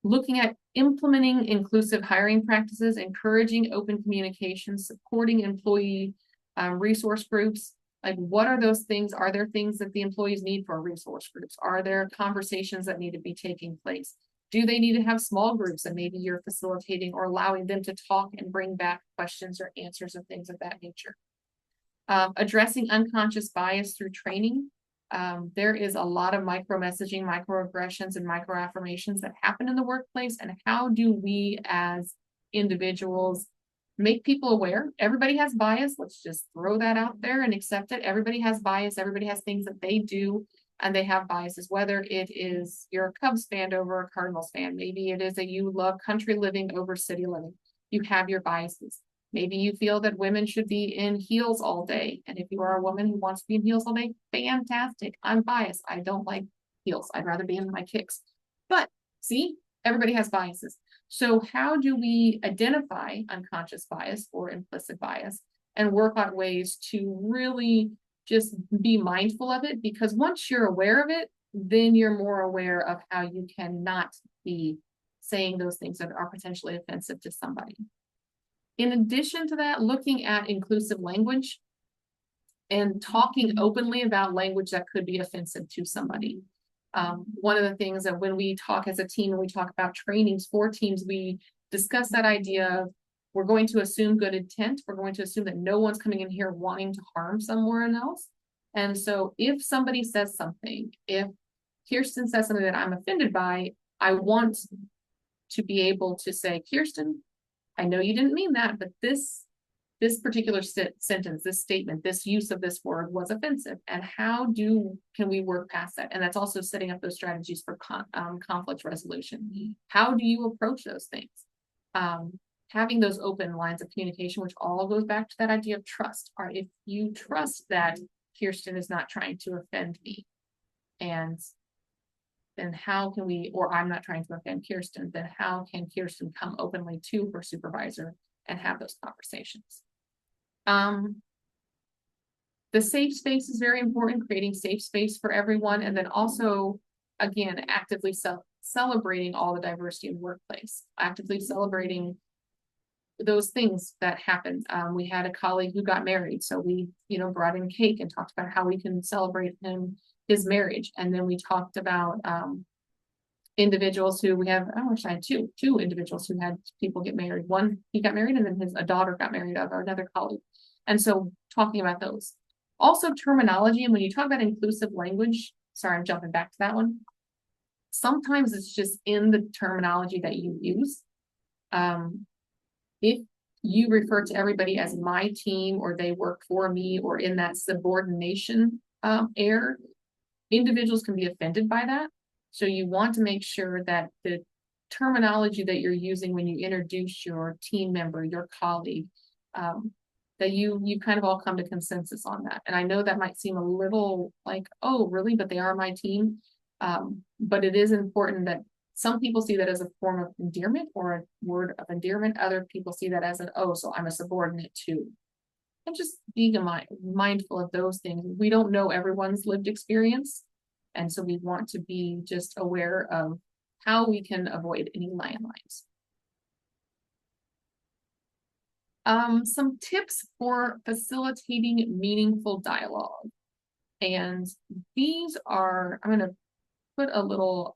Looking at implementing inclusive hiring practices, encouraging open communication, supporting employee resource groups. Like, what are those things? Are there things that the employees need for resource groups? Are there conversations that need to be taking place? Do they need to have small groups that maybe you're facilitating or allowing them to talk and bring back questions or answers and things of that nature? Addressing unconscious bias through training. There is a lot of micro-messaging, microaggressions, and microaffirmations that happen in the workplace. And how do we as individuals make people aware? Everybody has bias. Let's just throw that out there and accept it. Everybody has bias. Everybody has things that they do and they have biases, whether it is you're a Cubs fan over a Cardinals fan. Maybe it is that you love country living over city living. You have your biases. Maybe you feel that women should be in heels all day. And if you are a woman who wants to be in heels all day, fantastic. I'm biased. I don't like heels. I'd rather be in my kicks. But see, everybody has biases. So how do we identify unconscious bias or implicit bias and work out ways to really just be mindful of it? Because once you're aware of it, then you're more aware of how you cannot be saying those things that are potentially offensive to somebody. In addition to that, looking at inclusive language and talking openly about language that could be offensive to somebody. One of the things that when we talk as a team and we talk about trainings for teams, we discuss that idea of we're going to assume good intent. We're going to assume that no one's coming in here wanting to harm someone else. And so if somebody says something, if Kirsten says something that I'm offended by, I want to be able to say, Kirsten, I know you didn't mean that, but this particular sentence, this statement, this use of this word was offensive. And can we work past that? And that's also setting up those strategies for conflict resolution. How do you approach those things? Having those open lines of communication, which all goes back to that idea of trust. Or if you trust that Kirsten is not trying to offend me, and then how can we, or I'm not trying to offend Kirsten, then how can Kirsten come openly to her supervisor and have those conversations? The safe space is very important, creating safe space for everyone. And then also, again, actively celebrating all the diversity in the workplace, actively celebrating those things that happened. We had a colleague who got married, so we, brought in cake and talked about how we can celebrate his marriage. And then we talked about individuals who I had two individuals who had people get married. One, he got married, and then a daughter got married of another colleague. And so talking about those. Also terminology, and when you talk about inclusive language, sorry, I'm jumping back to that one. Sometimes it's just in the terminology that you use. If you refer to everybody as my team, or they work for me, or in that subordination air, individuals can be offended by that. So you want to make sure that the terminology that you're using when you introduce your team member, your colleague, that you kind of all come to consensus on that. And I know that might seem a little like, oh, really? But they are my team. But it is important that some people see that as a form of endearment or a word of endearment. Other people see that as so I'm a subordinate too. And just being mindful of those things. We don't know everyone's lived experience. And so we want to be just aware of how we can avoid any landmines. Some tips for facilitating meaningful dialogue. And these are, I'm going to put a little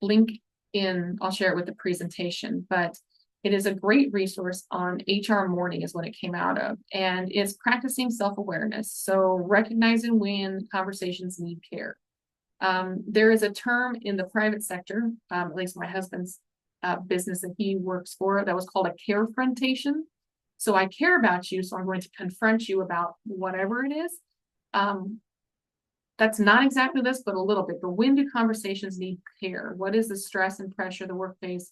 link in, I'll share it with the presentation, but it is a great resource on HR Morning is what it came out of, and it's practicing self-awareness. So recognizing when conversations need care. There is a term in the private sector, at least my husband's business that he works for, that was called a carefrontation. So I care about you, so I'm going to confront you about whatever it is. That's not exactly this, but a little bit. But when do conversations need care? What is the stress and pressure the workplace?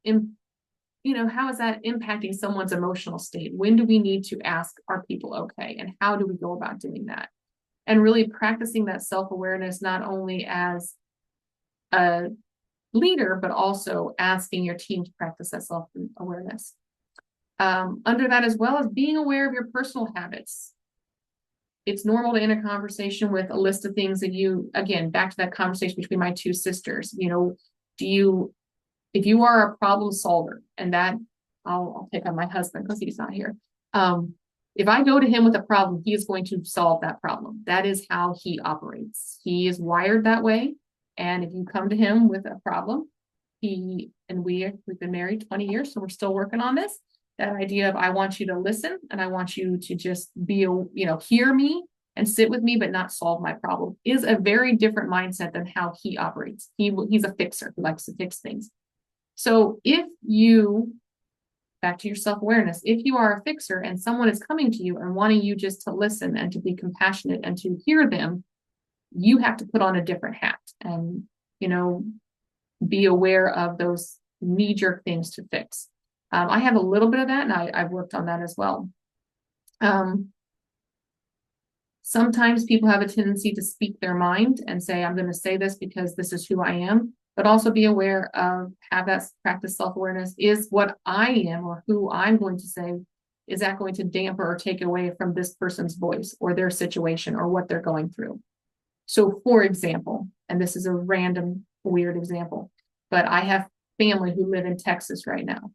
How is that impacting someone's emotional state? When do we need to ask, are people okay? And how do we go about doing that? And really practicing that self-awareness, not only as a leader, but also asking your team to practice that self-awareness. Under that, as well as being aware of your personal habits. It's normal to enter a conversation with a list of things that again, back to that conversation between my two sisters, if you are a problem solver, and that I'll pick on my husband because he's not here. If I go to him with a problem, he is going to solve that problem. That is how he operates. He is wired that way. And if you come to him with a problem, we've been married 20 years, so we're still working on this. That idea of I want you to listen and I want you to just hear me and sit with me, but not solve my problem, is a very different mindset than how he operates. He's a fixer who likes to fix things. So back to your self-awareness, if you are a fixer and someone is coming to you and wanting you just to listen and to be compassionate and to hear them, you have to put on a different hat and, be aware of those knee-jerk things to fix. I have a little bit of that, and I've worked on that as well. Sometimes people have a tendency to speak their mind and say, I'm going to say this because this is who I am, but also be aware of, have that practice self-awareness. Is what I am or who I'm going to say, is that going to damper or take away from this person's voice or their situation or what they're going through? So for example, and this is a random weird example, but I have family who live in Texas right now.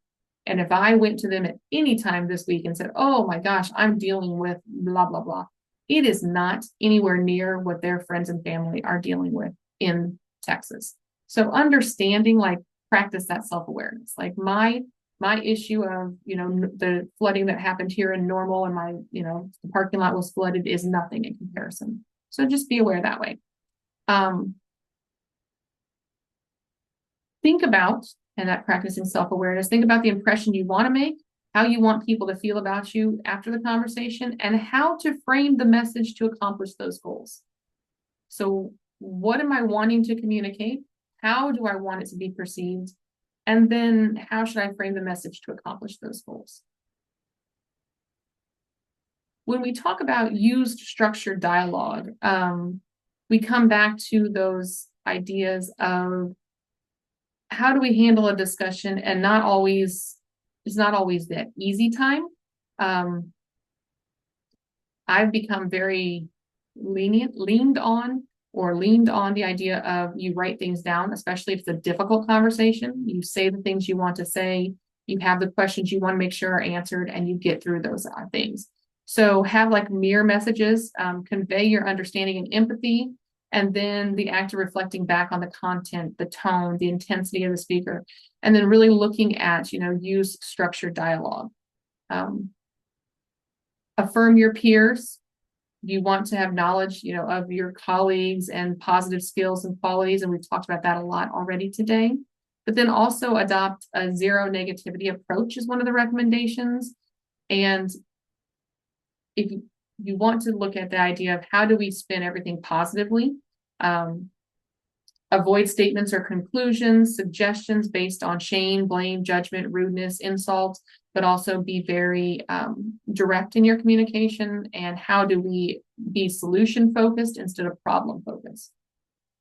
And if I went to them at any time this week and said, oh my gosh, I'm dealing with blah, blah, blah, it is not anywhere near what their friends and family are dealing with in Texas. So understanding, practice that self-awareness. Like my issue of, the flooding that happened here in Normal and my, the parking lot was flooded is nothing in comparison. So just be aware that way. think about, and that practicing self-awareness, think about the impression you want to make, how you want people to feel about you after the conversation, and how to frame the message to accomplish those goals. So what am I wanting to communicate? How do I want it to be perceived? And then how should I frame the message to accomplish those goals? When we talk about used structured dialogue, we come back to those ideas of how do we handle a discussion, and it's not always that easy time. I've become very leaned on the idea of you write things down, especially if it's a difficult conversation. You say the things you want to say, you have the questions you want to make sure are answered, and you get through those things. So have like mirror messages, convey your understanding and empathy, and then the act of reflecting back on the content, the tone, the intensity of the speaker, and then really looking at, use structured dialogue. Affirm your peers. You want to have knowledge, of your colleagues and positive skills and qualities, and we've talked about that a lot already today. But then also adopt a zero negativity approach is one of the recommendations. And if you want to look at the idea of how do we spin everything positively, avoid statements or conclusions, suggestions based on shame, blame, judgment, rudeness, insult, but also be very direct in your communication. And how do we be solution focused instead of problem focused?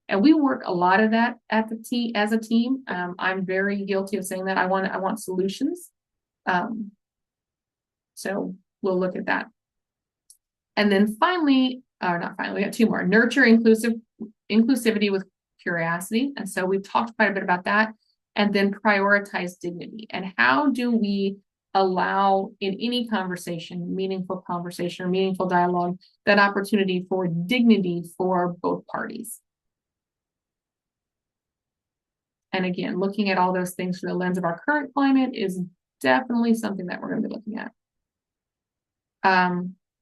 And we work a lot of that at the as a team. I'm very guilty of saying that I want solutions. So we'll look at that. And then finally, or not finally, we got two more. Nurture inclusivity with curiosity. And so we've talked quite a bit about that. And then prioritize dignity. And how do we allow in any conversation, meaningful conversation or meaningful dialogue, that opportunity for dignity for both parties? And again, looking at all those things through the lens of our current climate is definitely something that we're going to be looking at.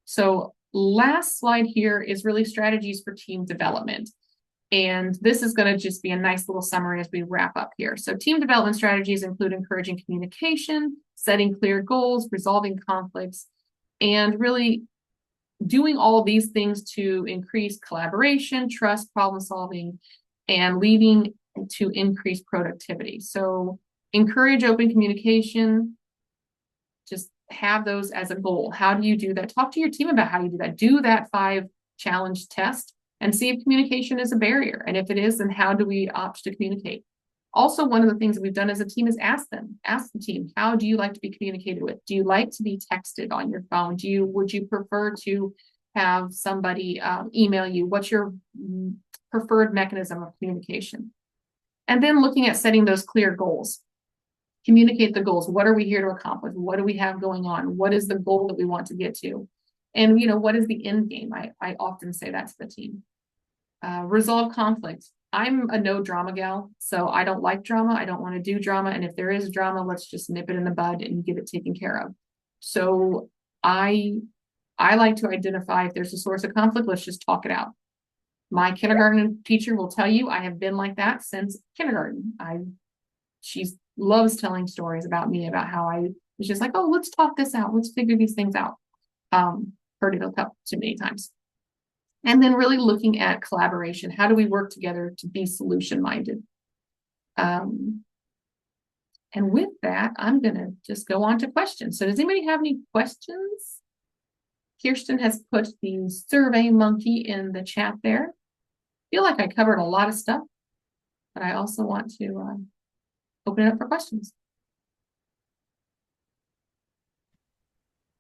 So last slide here is really strategies for team development. And this is going to just be a nice little summary as we wrap up here. So team development strategies include encouraging communication, setting clear goals, resolving conflicts, and really doing all of these things to increase collaboration, trust, problem solving, and leading to increase productivity. So encourage open communication. Just have those as a goal. How do you do that? Talk to your team about how you do that. Do that 5-challenge test and see if communication is a barrier. And if it is, then how do we opt to communicate? Also, one of the things that we've done as a team is ask the team, how do you like to be communicated with? Do you like to be texted on your phone? Would you prefer to have somebody email you? What's your preferred mechanism of communication? And then looking at setting those clear goals. Communicate the goals. What are we here to accomplish? What do we have going on? What is the goal that we want to get to? And, what is the end game? I often say that to the team. Resolve conflict. I'm a no drama gal, so I don't like drama. I don't want to do drama. And if there is drama, let's just nip it in the bud and get it taken care of. So I like to identify if there's a source of conflict, let's just talk it out. My kindergarten teacher will tell you I have been like that since kindergarten. She loves telling stories about me, about how I was just like, oh, let's talk this out. Let's figure these things out. Heard it a couple too many times. And then really looking at collaboration. How do we work together to be solution minded? And with that, I'm going to just go on to questions. So does anybody have any questions? Kirsten has put the Survey Monkey in the chat there. I feel like I covered a lot of stuff, but I also want to open it up for questions.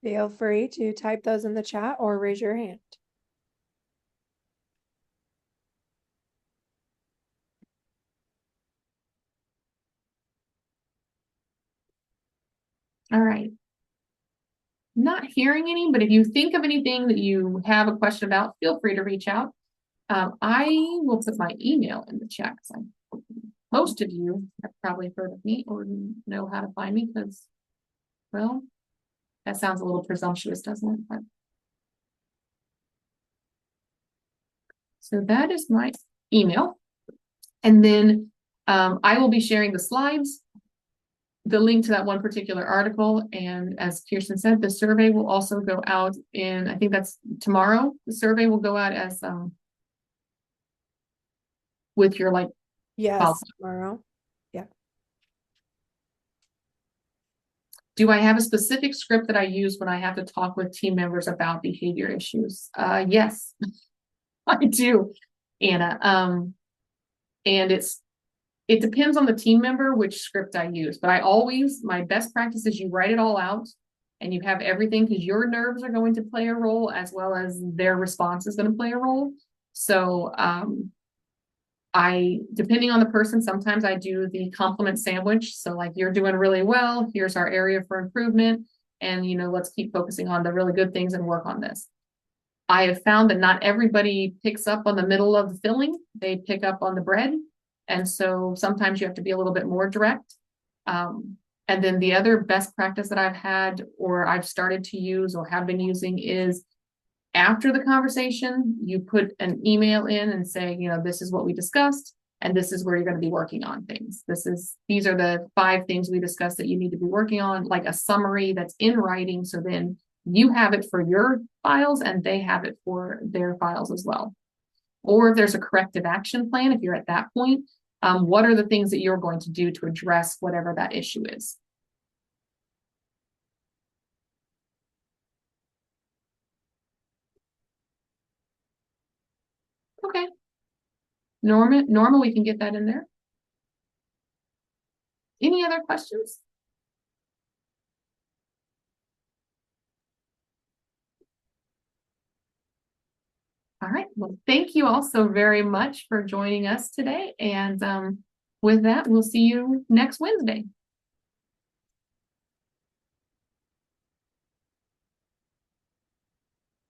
Feel free to type those in the chat or raise your hand. All right. Not hearing any, but if you think of anything that you have a question about, feel free to reach out. I will put my email in the chat because most of you have probably heard of me or know how to find me because, well, that sounds a little presumptuous, doesn't it? But... So that is my email. And then I will be sharing the slides, the link to that one particular article, and as Kirsten said, the survey will also go out in, I think that's tomorrow. The survey will go out as with your like Yes, tomorrow. Yeah. Do I have a specific script that I use when I have to talk with team members about behavior issues? Yes, I do, Anna. And it depends on the team member which script I use, but my best practice is you write it all out and you have everything, because your nerves are going to play a role as well as their response is going to play a role. So depending on the person, sometimes I do the compliment sandwich. So like, you're doing really well. Here's our area for improvement. And, let's keep focusing on the really good things and work on this. I have found that not everybody picks up on the middle of the filling. They pick up on the bread. And so sometimes you have to be a little bit more direct. And then the other best practice that I've had, or I've started to use or have been using, is after the conversation, you put an email in and say, this is what we discussed, and this is where you're going to be working on things. These are the 5 things we discussed that you need to be working on, like a summary that's in writing. So then you have it for your files and they have it for their files as well. Or if there's a corrective action plan, if you're at that point, what are the things that you're going to do to address whatever that issue is? Okay. Norma, we can get that in there. Any other questions? All right. Well, thank you all so very much for joining us today. And with that, we'll see you next Wednesday.